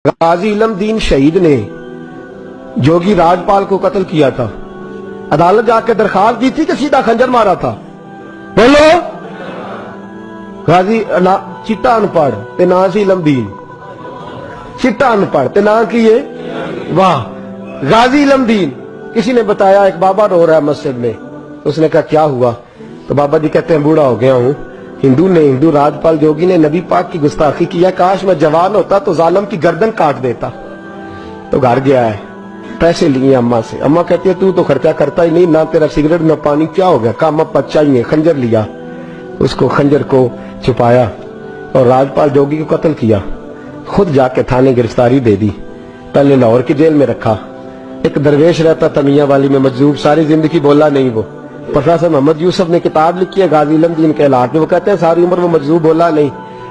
غازی علم دین شہید نے جوگی راجپال کو قتل کیا تھا. عدالت جا کے درخواست دی تھی کہ سیدھا خنجر مارا تھا. بولو غازی چٹا ان پڑھ تے نا سی علم دین, چٹا ان پڑھ تے نا کیے واہ غازی علم دین. کسی نے بتایا ایک بابا رو رہا ہے مسجد میں. اس نے کہا کیا ہوا؟ تو بابا جی کہتے ہیں بوڑھا ہو گیا ہوں, ہندو راجپال جوگی نے نبی پاک کی گستاخی کیا, کاش میں جوان ہوتا تو ظالم کی گردن کاٹ دیتا. تو گھر گیا ہے, پیسے لیے اماں سے. اماں کہتی ہے تو خرچہ کرتا ہی نہیں, نہ تیرا سگریٹ نہ پانی, کیا ہو گیا؟ کہا اماں بچہ ہی ہے. خنجر لیا, اس کو خنجر کو چھپایا اور راجپال جوگی کو قتل کیا. خود جا کے تھانے گرفتاری دے دی. پہلے لاہور کی جیل میں رکھا. ایک درویش رہتا تھا میاں والی میں مجذوب, ساری زندگی بولا نہیں. وہ پروفیسر محمد یوسف نے کتاب لکھی ہے غازی علم دین کے حالات میں. وہ کہتے ہیں ساری عمر وہ مجذوب بولا نہیں.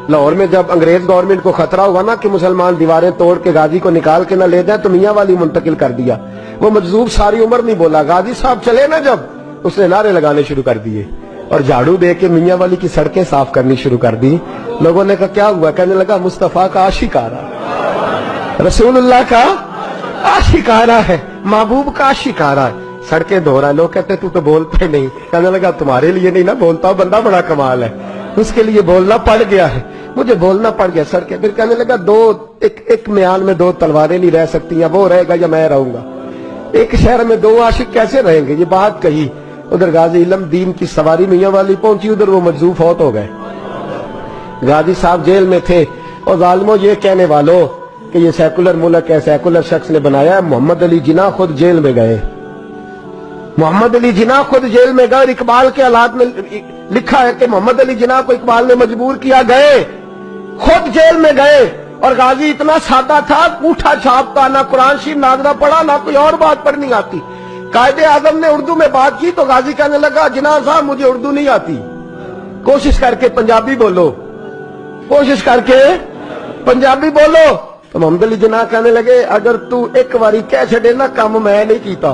لاہور میں جب انگریز گورنمنٹ کو خطرہ ہوا نا کہ مسلمان دیواریں توڑ کے غازی کو نکال کے نہ لے جائیں, تو میاں والی منتقل کر دیا. وہ مجذوب ساری عمر نہیں بولا. غازی صاحب چلے نا جب, اس نے نعرے لگانے شروع کر دیے اور جھاڑو دے کے میاں والی کی سڑکیں صاف کرنی شروع کر دی. لوگوں نے کہا کیا ہوا؟ کہنے لگا مصطفیٰ کا عاشق آ رہا, رسول اللہ کا عاشق آ رہا ہے, محبوب کا عاشق آ رہا ہے, سڑکیں دھو رہا ہے. لوگ کہتے تو بولتے نہیں. کہنے لگا تمہارے لیے نہیں نا بولتا, بندہ بڑا کمال ہے, اس کے لیے بولنا پڑ گیا ہے, مجھے بولنا پڑ گیا سڑکیں. پھر کہنے لگا ایک میان میں دو تلواریں نہیں رہ سکتی ہیں, وہ رہے گا یا میں رہوں گا. ایک شہر میں دو عاشق کیسے رہیں گے؟ یہ بات کہی. ادھر غازی علم دین کی سواری میاں والی پہنچی, ادھر وہ مجذوب فوت ہو گئے. غازی صاحب جیل میں تھے. اور ظالموں یہ کہنے والوں کہ یہ سیکولر ملک ہے, سیکولر شخص نے بنایا ہے. محمد علی جناح خود جیل میں گئے. محمد علی جناح خود جیل میں گئے. اور اقبال کے حالات میں لکھا ہے کہ محمد علی جناح کو اقبال نے مجبور کیا, گئے خود جیل میں گئے. اور غازی اتنا سادہ تھا, انگوٹھا چھاپتا, نہ قرآن شریف ناظرہ پڑھا, نہ کوئی اور بات پڑھنی آتی. قائد اعظم نے اردو میں بات کی تو غازی کہنے لگا جناح صاحب مجھے اردو نہیں آتی, کوشش کر کے پنجابی بولو, کوشش کر کے پنجابی بولو. تو محمد علی جناح کہنے لگے اگر تو ایک باری کہہ چھڑے نا کام میں نہیں کیتا,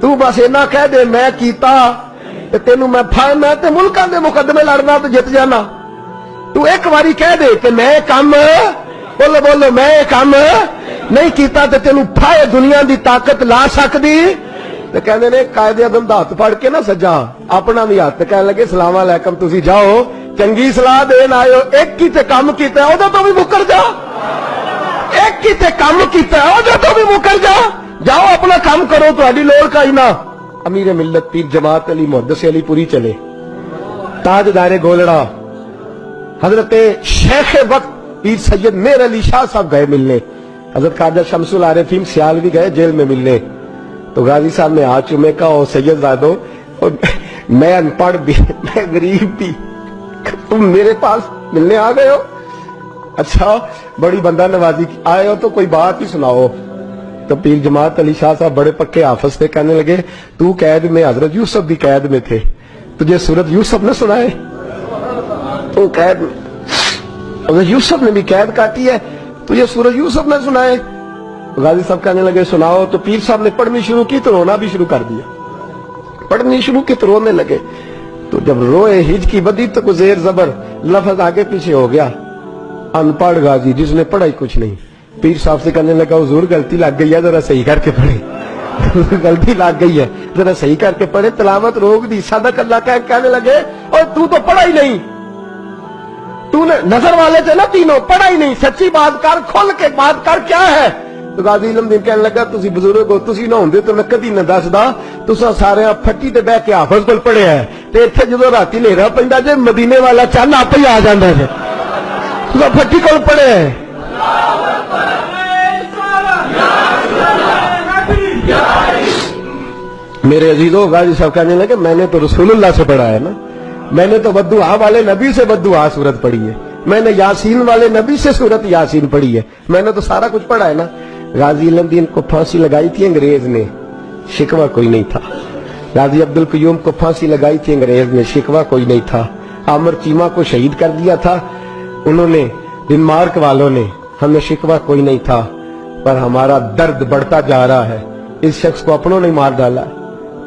تو بس اینا کہہ دے میں کیتا تے تینوں میں تے ملکاں دے مقدمے لڑنا تے جت جانا. تو ایک باری کہہ دے کہ میں کام, بولو میں کام نہیں کیتا تے تینوں پھائے دنیا دی طاقت لا سکدی. تے کہندے نے قائد اعظم دا ہاتھ پھڑ کے نا سجا اپنا بھی ہاتھ, کہنے لگے السلام علیکم تسی جاؤ, چنگی صلاح دین آئے, ایک کی تے کام کیتا ہے اودے تو بھی مکر جا, ایک کی تے کام کیتا ہے اودے تو بھی مکر جا, جاؤ اپنا کام کرو, تہاڈی لوڑ کا ہی نہ. امیر ملت پیر جماعت علی محدث علی پوری چلے, تاجدار گولڑا حضرت شیخ وقت پیر سید میر علی شاہ صاحب گئے ملنے. حضرت خواجہ شمس العارفین سیالوی گئے جیل میں ملنے. تو غازی صاحب نے ہاتھ چومے کا, اور سید زادو میں ان پڑھ بھی, میں غریب بھی, تم میرے پاس ملنے آ گئے ہو, اچھا بڑی بندہ نوازی آئے ہو تو کوئی بات ہی سناؤ. تو پیر جماعت علی شاہ صاحب بڑے پکے حافظ تھے, کہنے لگے تو قید میں, حضرت یوسف بھی قید میں تھے, تجھے سورت یوسف نہ سنائے؟ تو قید میں, حضرت یوسف نے بھی قید کاٹی ہے, تجھے سورت یوسف نہ سنائے؟ غازی صاحب کہنے لگے سناؤ. تو پیر صاحب نے پڑھنی شروع کی تو رونا بھی شروع کر دیا, پڑھنی شروع کی تو رونے لگے. تو جب روئے ہج کی بدی تو کوئی زیر زبر لفظ آگے پیچھے ہو گیا. ان پڑھ غازی جس نے پڑھا ہی کچھ نہیں. پیر صاحب سے کہنے لگا حضور غلطی لگ گئی ہے, ذرا صحیح کر کے پڑھے, غلطی لگ گئی ہے ذرا صحیح کر کے پڑھے, تلاوت روک دی. صدق اللہ کہنے لگے اور تو پڑھا ہی نہیں, تو نے نظر والے تھے نا تینوں, پڑھا ہی نہیں, سچی بات کر, کھل کے بات کر, کیا ہے؟ تو غازی علم دین کہنے لگا تسی بزرگ ہو, تسی نہ ہوندے تو میں کدی نہ دسدا, تساں سارے پھٹی تے بیٹھ کے حافظ کول پڑھیا ہے, تے ایتھے جدوں راتی ہنیرا پیندا جے مدینے والا چن آپ ہی آ جاندا ہے, تساں پھٹی کول پڑھیا ہے. میرے عزیزو, غازی صاحب کہنے لگے میں نے تو رسول اللہ سے پڑھا ہے نا, میں نے تو بددعا والے نبی سے بددعا سورت پڑھی ہے, میں نے یاسین والے نبی سے سورت یاسین پڑھی ہے, میں نے تو سارا کچھ پڑھا ہے نا. غازی علم دین کو پھانسی لگائی تھی انگریز نے, شکوہ کوئی نہیں تھا. غازی عبدالقیوم کو پھانسی لگائی تھی انگریز نے, شکوہ کوئی نہیں تھا. عامر چیمہ کو شہید کر دیا تھا انہوں نے, ڈنمارک والوں نے, ہمیں شکوہ کوئی نہیں تھا. پر ہمارا درد بڑھتا جا رہا ہے. اس شخص کو اپنوں نے مار ڈالا,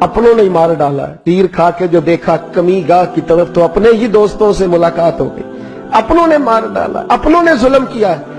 اپنوں نے مار ڈالا. تیر کھا کے جو دیکھا کمی گاہ کی طرف تو اپنے ہی دوستوں سے ملاقات ہو گئی, اپنوں نے مار ڈالا, اپنوں نے ظلم کیا ہے.